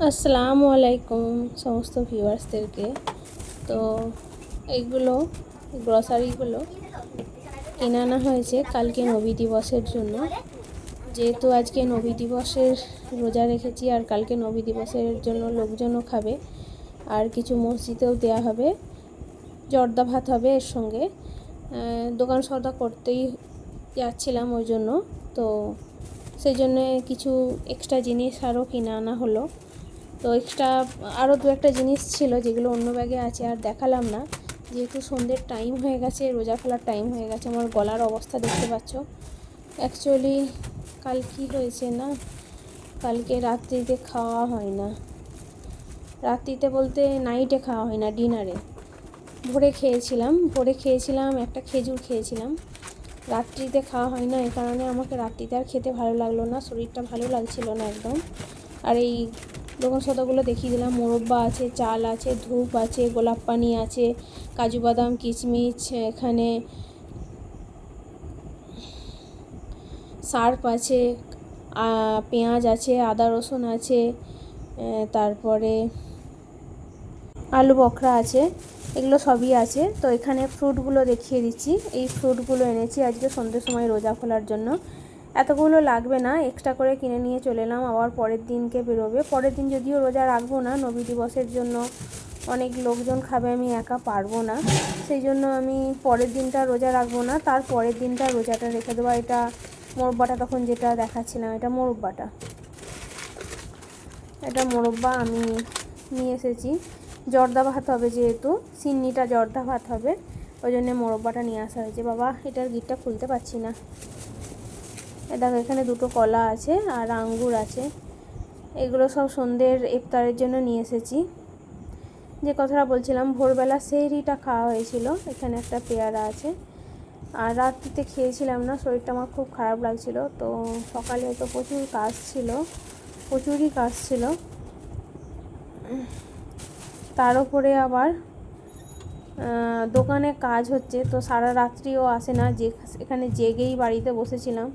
আসসালামু আলাইকুম সমস্ত ভিউয়ার্সদেরকে। তো এইগুলো গ্রসারিগুলো কিনে আনা হয়েছে কালকে নবী দিবসের জন্য। যেহেতু আজকে নবী দিবসের রোজা রেখেছি আর কালকে নবী দিবসের জন্য লোকজনও খাবে, আর কিছু মসজিদেও দেওয়া হবে, জর্দা ভাত হবে এর সঙ্গে। দোকান সওদা করতেই যাচ্ছিলাম ওই জন্য, তো সেই জন্যে কিছু এক্সট্রা জিনিস আরও কিনে আনা হলো। তো এক্সট্রা আরও দু একটা জিনিস ছিল যেগুলো অন্য ব্যাগে আছে, আর দেখালাম না যেহেতু সন্ধ্যের টাইম হয়ে গেছে, রোজা খোলার টাইম হয়ে গেছে। আমার গলার অবস্থা দেখতে পাচ্ছ। অ্যাকচুয়ালি কাল কি হয়েছে না, কালকে রাত্রিতে খাওয়া হয় না, রাত্রিতে বলতে নাইটে খাওয়া হয় না, ডিনারে ভোরে খেয়েছিলাম, একটা খেজুর খেয়েছিলাম। রাত্রিতে খাওয়া হয় না, এই কারণে আমাকে রাত্রিতে আর খেতে ভালো লাগলো না, শরীরটা ভালো লাগছিল না একদম। আর এই দোকান সদাগুলো দেখিয়ে দিলাম, মোরব্বা আছে, চাল আছে, ধূপ আছে, গোলাপ পানি আছে, কাজু বাদাম কিশমিশ, এখানে সার্ফ আছে, পেঁয়াজ আছে, আদা রসুন আছে, তারপরে আলু বখরা আছে, এগুলো সবই আছে। তো এখানে ফ্রুটগুলো দেখিয়ে দিচ্ছি। এই ফ্রুটগুলো এনেছি আজকে সন্ধ্যের সময় রোজা খোলার জন্য। এতগুলো লাগবে না, এক্সট্রা করে কিনে নিয়ে চলে এলাম, আবার পরের দিনকে বেরোবে। পরের দিন যদিও রোজা রাখবো না, নবী দিবসের জন্য অনেক লোকজন খাবে, আমি একা পারবো না, সেই জন্য আমি পরের দিনটা রোজা রাখবো না, তার পরের দিনটা রোজাটা রেখে দেবো। এটা মোরব্বাটা তখন যেটা দেখাচ্ছিলাম, এটা মোরব্বা আমি নিয়ে এসেছি। জর্দা ভাত হবে, যেহেতু সিন্নিটা জর্দা ভাত হবে, ওই জন্য মোরব্বাটা নিয়ে আসা হয়েছে। বাবা এটার গিটটা খুলতে পারছি না। দেখো এখানে দুটো কলা আছে আর আঙ্গুর আছে, এগুলো সব সন্ধ্যের ইফতারের জন্য নিয়ে এসেছি। যে কথাটা বলছিলাম, ভোরবেলা সেহরিটা খাওয়া হয়েছিল, এখানে একটা পেয়ারা আছে। আর রাত্রিতে খেয়েছিলাম না, শরীরটা আমার খুব খারাপ লাগছিল। তো সকালে তো প্রচুরই কাজ ছিল, তার উপরে আবার দোকানে কাজ হচ্ছে, তো সারা রাত্রিও আসে না, যে এখানে জেগেই বাড়িতে বসেছিলাম,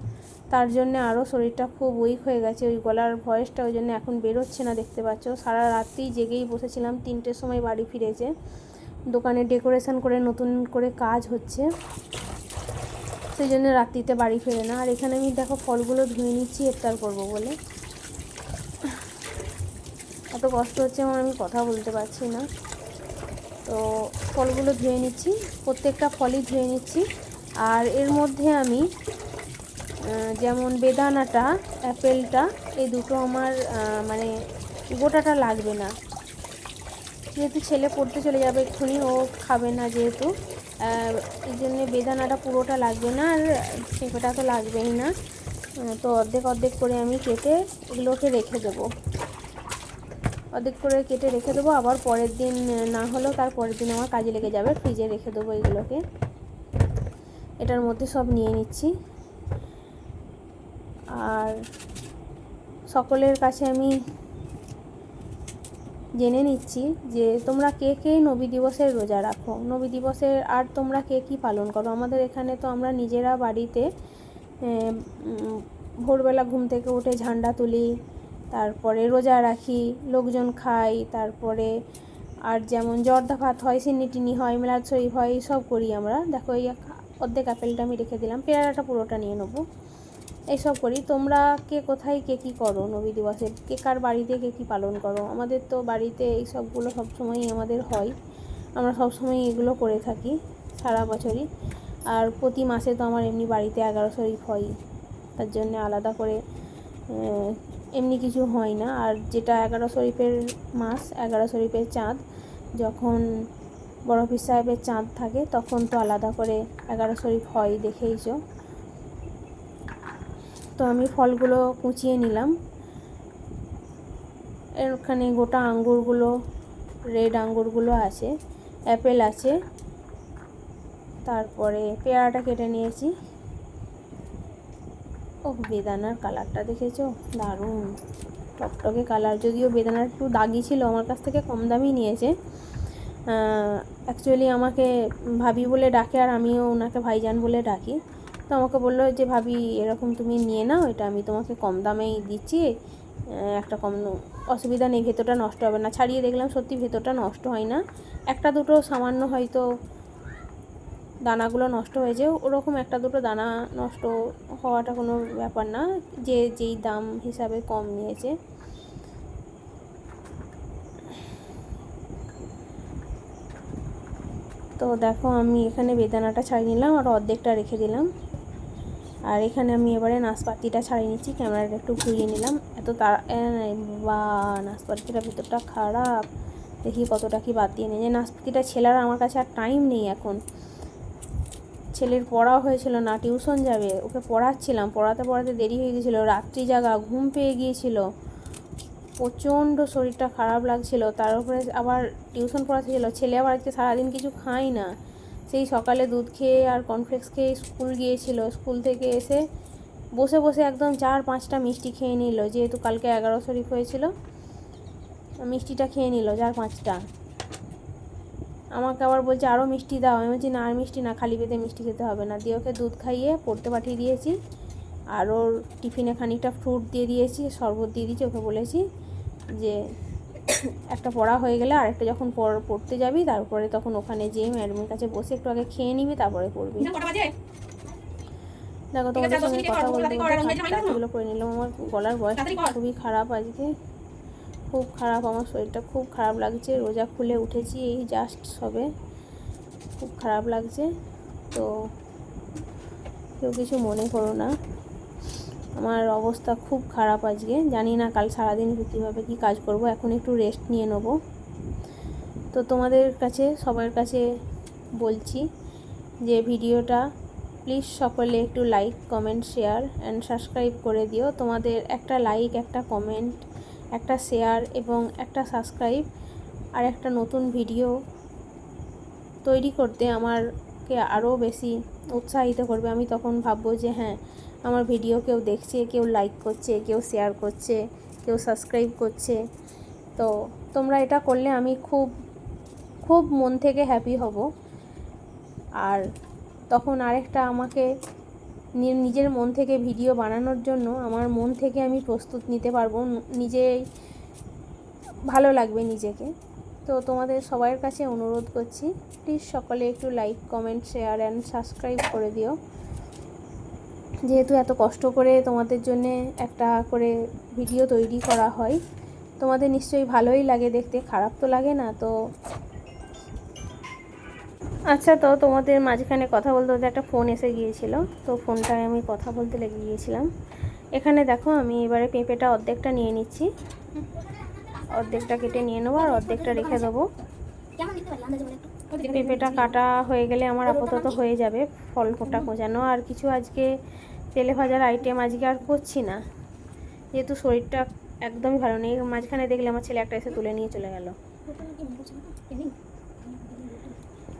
তার জন্য আরও শরীরটা খুব উইক হয়ে গেছে। ওই গলার ভয়েসটা ওই জন্য এখন বেরোচ্ছে না, দেখতে পাচ্ছ। সারা রাত্রি জেগেই বসেছিলাম, 3টের সময় বাড়ি ফিরেছে। দোকানে ডেকোরেশন করে নতুন করে কাজ হচ্ছে, সেই জন্য রাত্রিতে বাড়ি ফেরে না। আর এখানে আমি দেখো ফলগুলো ধুয়ে নিচ্ছি ইফতার করবো বলে। এত কষ্ট হচ্ছে আমার, আমি কথা বলতে পারছি না। তো ফলগুলো ধুয়ে নিচ্ছি, প্রত্যেকটা ফলই ধুয়ে নিচ্ছি। আর এর মধ্যে আমি যেমন বেদানাটা, অ্যাপেলটা, এই দুটো আমার মানে গোটাটা লাগবে না, যেহেতু ছেলে পড়তে চলে যাবে এক্ষুনি, ও খাবে না যেহেতু, এই জন্যে বেদানাটা পুরোটা লাগবে না, আর পেঁপেটা তো লাগবেই না। তো অর্ধেক করে আমি কেটে এগুলোকে রেখে দেবো, আবার পরের দিন না হলেও তার পরের দিন আমার কাজে লেগে যাবে, ফ্রিজে রেখে দেবো এগুলোকে। এটার মধ্যে সব নিয়ে নিচ্ছি। আর সকলের কাছে আমি জেনে নিচ্ছি যে তোমরা কে কে নবী দিবসের রোজা রাখো, নবী দিবসের আর তোমরা কে কী পালন করো। আমাদের এখানে তো আমরা নিজেরা বাড়িতে ভোরবেলা ঘুম থেকে উঠে ঝান্ডা তুলি, তারপরে রোজা রাখি, লোকজন খাই, তারপরে আর যেমন জর্দা ভাত হয়, সিন্নি টিনি হয়, মিলাদ শরীফ হয়, সব করি আমরা। দেখো এই অর্ধেক আপেলটা আমি রেখে দিলাম, পেয়ারাটা পুরোটা নিয়ে নেবো, এইসব করি। তোমরা কে কোথায় কে কী করো নবী দিবসে, কে কার বাড়িতে কে কী পালন করো। আমাদের তো বাড়িতে এই সবগুলো সবসময়ই আমাদের হয়, আমরা সবসময় এগুলো করে থাকি সারা বছরই। আর প্রতি মাসে তো আমার এমনি বাড়িতে 11 শরীফ হয়, তার জন্য আলাদা করে এমনি কিছু হয় না। আর যেটা 11 শরীফের মাস, 11 শরীফের চাঁদ, যখন বড় পীর সাহেবের চাঁদ থাকে তখন তো আলাদা করে 11 শরীফ হয়, দেখেইছো। তো আমি ফলগুলো কুচিয়ে নিলাম। এখানে গোটা আঙ্গুরগুলো, রেড আঙ্গুরগুলো আছে, অ্যাপেল আছে, তারপরে পেয়ারাটা কেটে নিয়েছি। ও বেদানার কালারটা দেখেছো, দারুণ টকটকে কালার। যদিও বেদানার একটু দাগি ছিল, আমার কাছ থেকে কম দামই নিয়েছে। অ্যাকচুয়ালি আমাকে ভাবি বলে ডাকে, আর আমিও ওনাকে ভাইজান বলে ডাকি। তো আমাকে বললো যে ভাবি এরকম তুমি নিয়ে নাও, এটা আমি তোমাকে কম দামেই দিচ্ছি, একটা অসুবিধা নেই, ভেতরটা নষ্ট হবে না। ছাড়িয়ে দেখলাম সত্যি ভেতরটা নষ্ট হয় না, একটা দুটো সামান্য হয়তো দানাগুলো নষ্ট হয়েছে, ওরকম একটা দুটো দানা নষ্ট হওয়াটা কোনো ব্যাপার না, যেই দাম হিসাবে কম নিয়েছে। তো দেখো আমি এখানে বেদানাটা ছাড়িয়ে নিলাম আর অর্ধেকটা রেখে দিলাম। আর এখানে আমি এবারে নাশপাতিটা ছাড়িয়ে নিচ্ছি, ক্যামেরাটা একটু ঘুরিয়ে নিলাম। এত তাড়া বা নাশপাতিটা ভেতরটা খারাপ, দেখি কতটা কি বাদ দিয়ে নিয়ে। নাশপাতিটা ছেলের আমার কাছে আর টাইম নেই এখন, ছেলের পড়া হয়েছিল না, টিউশন যাবে, ওকে পড়াচ্ছিলাম, পড়াতে পড়াতে দেরি হয়ে গিয়েছিলো, রাত্রি জাগা, ঘুম পেয়ে গিয়েছিল, প্রচণ্ড শরীরটা খারাপ লাগছিল, তার উপরে আবার টিউশন পড়াতে ছিল। ছেলে আবার আজকে সারাদিন কিছু খায় না, সেই সকালে দুধ খেয়ে আর কর্নফ্লেক্স খেয়ে স্কুল গিয়েছিল, স্কুল থেকে এসে বসে বসে একদম 4-5টা মিষ্টি খেয়ে নিল, যেহেতু কালকে 11 শরীফ হয়েছিল, মিষ্টিটা খেয়ে নিল 4-5টা। আমাকে আবার বলছে আরও মিষ্টি দাও, আমি বলছি না আর মিষ্টি না, খালি পেটে মিষ্টি খেতে হবে না। দিয়ে ওকে দুধ খাইয়ে পড়তে পাঠিয়ে দিয়েছি, আর ওর টিফিনে খানিকটা ফ্রুট দিয়ে দিয়েছি, শরবত দিয়ে দিয়েছি। ওকে বলেছি যে একটা পড়া হয়ে গেলে আরেকটা যখন পড়তে যাবি তারপরে তখন ওখানে যেয়ে ম্যাডামের কাছে বসে একটু আগে খেয়ে নিবি, তারপরে পড়বি। দেখো তোমাদের সঙ্গে কথা বলতে কাজগুলো করে নিলাম। আমার গলার বয়স খুবই খারাপ, আজকে খুব খারাপ, আমার শরীরটা খুব খারাপ লাগছে, রোজা খুলে উঠেছি এই জাস্ট সবে, খুব খারাপ লাগছে। তো কেউ কিছু মনে করো না, আমার অবস্থা খুব খারাপ আজকে, জানি না কাল সারাদিন কীভাবে কী কাজ করব, এখন একটু রেস্ট নিয়ে নেব। তো তোমাদের কাছে সবার কাছে বলছি যে ভিডিওটা প্লিজ সকলে একটু like, comment, share and subscribe করে দিও। তোমাদের একটা লাইক, একটা কমেন্ট, একটা শেয়ার এবং একটা সাবস্ক্রাইব আর একটা নতুন ভিডিও তৈরি করতে আমাকে আরও বেশি উৎসাহিত করবে। আমি তখন ভাববো যে হ্যাঁ, আমার ভিডিও কেউ দেখছে, কেউ লাইক করছে, কেউ শেয়ার করছে, কেউ সাবস্ক্রাইব করছে। তো তোমরা এটা করলে আমি খুব খুব মন থেকে হ্যাপি হব, আর তখন আরেকটা আমাকে নিজের মন থেকে ভিডিও বানানোর জন্য আমার মন থেকে আমি প্রস্তুত নিতে পারবো, নিজেই ভালো লাগবে নিজেকে। তো তোমাদের সবার কাছে অনুরোধ করছি প্লিজ সকলে একটু like, comment, share and subscribe করে দিও। যেহেতু এত কষ্ট করে তোমাদের জন্যে একটা করে ভিডিও তৈরি করা হয়, তোমাদের নিশ্চয়ই ভালোই লাগে দেখতে, খারাপ তো লাগে না। তো আচ্ছা, তো তোমাদের মাঝখানে কথা বলতে বলতে একটা ফোন এসে গিয়েছিল, তো ফোনটায় আমি কথা বলতে লেগে গিয়েছিলাম। এখানে দেখো আমি এবারে পেঁপেটা অর্ধেকটা নিয়ে নিচ্ছি, অর্ধেকটা কেটে নিয়ে নেবো আর অর্ধেকটা রেখে দেবো। পেঁপেটা কাটা হয়ে গেলে আমার আপাতত হয়ে যাবে ফল ফোটা কোচানো, আর কিছু আজকে তেলে ভাজার আইটেম আজকে আর করছি না, যেহেতু শরীরটা একদমই ভালো নেই। মাঝখানে দেখলে আমার ছেলে একটা এসে তুলে নিয়ে চলে গেল,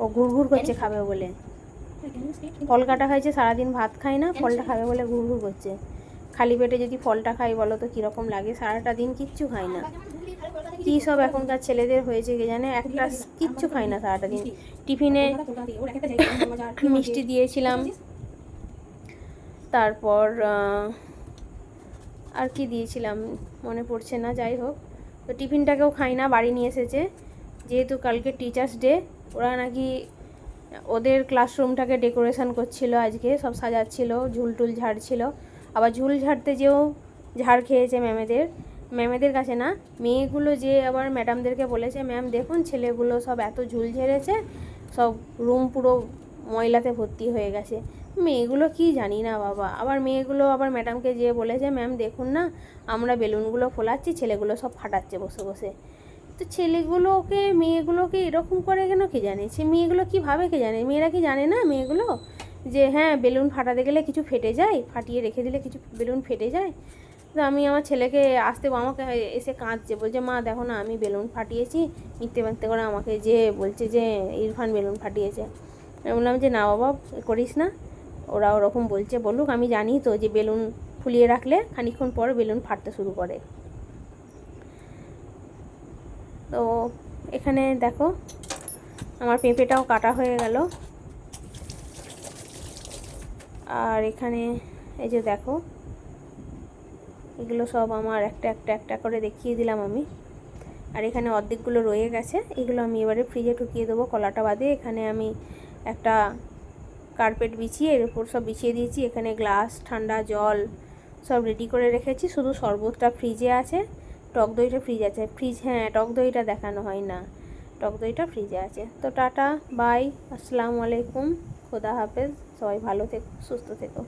ও ঘুরঘুর করছে খাবে বলে, ফল কাটা হয়েছে, সারাদিন ভাত খায় না, ফলটা খাবে বলে ঘুরঘুর করছে। খালি পেটে যদি ফলটা খাই বলো তো কীরকম লাগে, সারাটা দিন কিচ্ছু খায় না। কী সব এখনকার ছেলেদের হয়েছে কে জানে, একটা কিচ্ছু খায় না সারাটা দিন। টিফিনে মিষ্টি দিয়েছিলাম, তারপর আর কি দিয়েছিলাম মনে পড়ছে না, যাই হোক। তো টিফিনটাকেও খাই না, বাড়ি নিয়ে এসেছে, যেহেতু কালকে টিচার্স ডে, ওরা নাকি ওদের ক্লাসরুমটাকে ডেকোরেশন করছিল, আজকে সব সাজাচ্ছিল, ঝুলটুল ঝাড়ছিল। আবার ঝুল ঝাড়তে যেও ঝাড় খেয়েছে ম্যামেদের কাছে না, মেয়েগুলো যে আবার ম্যাডামদেরকে বলেছে, ম্যাম দেখুন ছেলেগুলো সব এত ঝুল ঝেড়েছে, সব রুম পুরো ময়লাতে ভর্তি হয়ে গেছে। মেয়েগুলো কি জানি না বাবা, আবার মেয়েগুলো আবার ম্যাডামকে যেয়ে বলেছে, ম্যাম দেখুন না আমরা বেলুনগুলো ফোলাচ্ছি, ছেলেগুলো সব ফাটাচ্ছে বসে বসে। তো মেয়েগুলোকে এরকম করে কেন কে জানে, সে মেয়েগুলো কী ভাবে কে জানে, মেয়েরা কি জানে না মেয়েগুলো যে হ্যাঁ বেলুন ফাটাতে গেলে কিছু ফেটে যায়, ফাটিয়ে রেখে দিলে কিছু বেলুন ফেটে যায়। তো আমি আমার ছেলেকে আমাকে এসে কাঁদছে, বলছে মা দেখো না আমি বেলুন ফাটিয়েছি, মিথ্যে করে আমাকে যে বলছে যে ইরফান বেলুন ফাটিয়েছে। আমি বললাম যে না বাবা করিস না, ওরা ওরকম বলছে বলুক, আমি জানি তো যে বেলুন ফুলিয়ে রাখলে খানিকক্ষণ পর বেলুন ফাটতে শুরু করে। তো এখানে দেখো আমার পেঁপেটাও কাটা হয়ে গেল, আর এখানে এই যে দেখো এগুলো সব আমার একটা একটা একটা করে দেখিয়ে দিলাম আমি। আর এখানে অর্ধেকগুলো রয়ে গেছে, এগুলো আমি এবারে ফ্রিজে ঢুকিয়ে দেবো কলাটা বাদে। এখানে আমি একটা কার্পেট বিছিয়ে এর উপর সব বিছিয়ে দিয়েছি। এখানে গ্লাস, ঠান্ডা জল সব রেডি করে রেখেছি, শুধু শরবতটা ফ্রিজে আছে, টক দইটা ফ্রিজ আছে। হ্যাঁ, টক দইটা দেখানো হয় না, টক দইটা ফ্রিজে আছে। তো টাটা, বাই, আসসালামু আলাইকুম, খোদা হাফেজ, সবাই ভালো থেকো, সুস্থ থেকো।